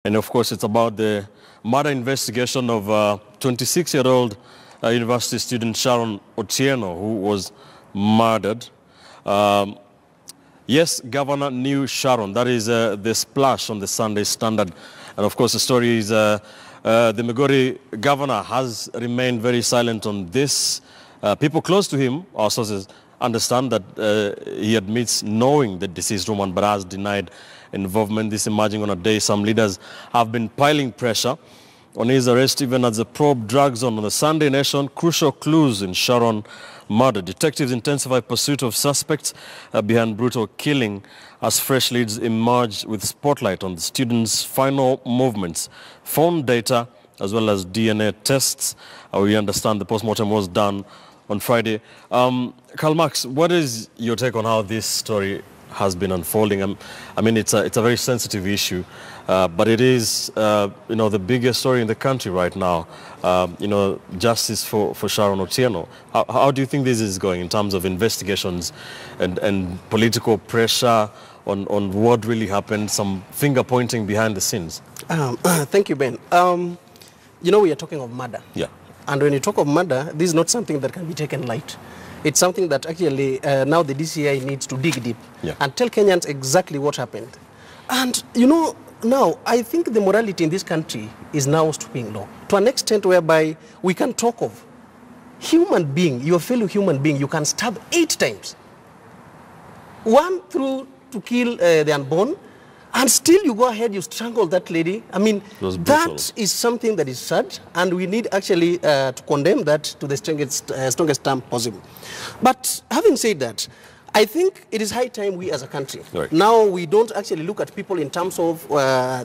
And of course, it's about the murder investigation of 26-year-old university student Sharon Otieno, who was murdered. Yes, Governor knew Sharon. That is the splash on the Sunday Standard. And of course, the story is the Migori governor has remained very silent on this. People close to him, our sources, understand that he admits knowing the deceased woman, but has denied involvement. This emerging on a day some leaders have been piling pressure on his arrest, even as the probe drags on the Sunday Nation. Crucial clues in Sharon murder. Detectives intensify pursuit of suspects behind brutal killing as fresh leads emerge with spotlight on the students' final movements, phone data, as well as DNA tests. We understand the postmortem was done on Friday. Karl Marx, what is your take on how this story has been unfolding? I mean, it's a very sensitive issue, but it is, the biggest story in the country right now. Justice for Sharon Otieno. How do you think this is going in terms of investigations and political pressure on what really happened, some finger pointing behind the scenes? Thank you, Ben. We are talking of murder. Yeah. And when you talk of murder, this is not something that can be taken light. It's something that actually now the DCI needs to dig deep and tell Kenyans exactly what happened. And, now I think the morality in this country is now stooping low to an extent whereby we can talk of human being, your fellow human being, you can stab 8 times. One through to kill the unborn, and still you go ahead, you strangle that lady. I mean, that is something that is sad, and we need actually to condemn that to the strongest term possible. But having said that, I think it is high time we as a country, now we don't actually look at people in terms of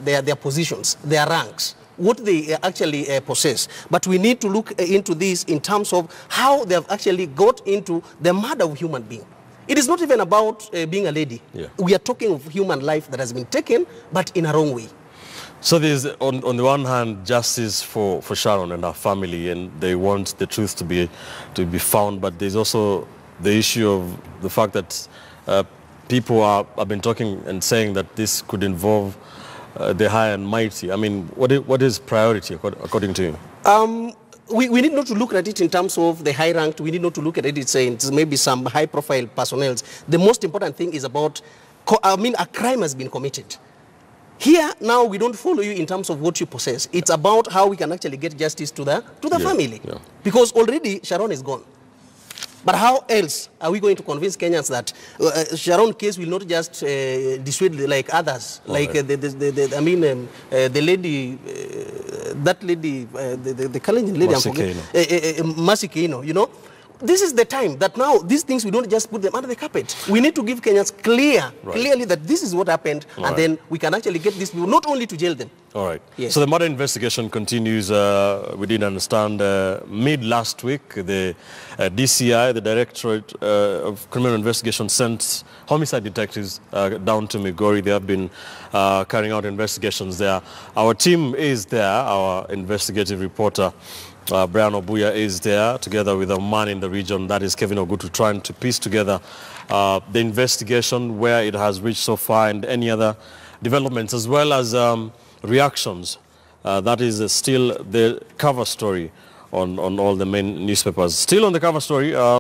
their positions, their ranks, what they actually possess. But we need to look into this in terms of how they have actually got into the murder of human being. It is not even about being a lady. We are talking of human life that has been taken, but in a wrong way. So there's, on the one hand, justice for Sharon and her family, and they want the truth to be found, but there's also the issue of the fact that people have been talking and saying that this could involve the high and mighty. I mean, what is priority according to you? We need not to look at it in terms of the high ranked. We need not to look at it saying maybe some high profile personnel. The most important thing is about, a crime has been committed. Here, now, we don't follow you in terms of what you possess. It's about how we can actually get justice to the family. Because already Sharon is gone. But how else are we going to convince Kenyans that Sharon case will not just dissuade like others, like the lady, that lady, the Kalenjin lady, Mercy Keino, This is the time that now these things, we don't just put them under the carpet. We need to give Kenyans clearly that this is what happened, and then we can actually get these people not only to jail them. All right. Yes. So the murder investigation continues. We did understand mid last week, the DCI, the Directorate of Criminal Investigation, sent homicide detectives down to Migori. They have been carrying out investigations there. Our team is there, our investigative reporter, Brian Obuya, is there together with a man in the region, that is Kevin Ogutu, trying to piece together the investigation, where it has reached so far, and any other developments, as well as reactions. That is still the cover story on all the main newspapers. Still on the cover story.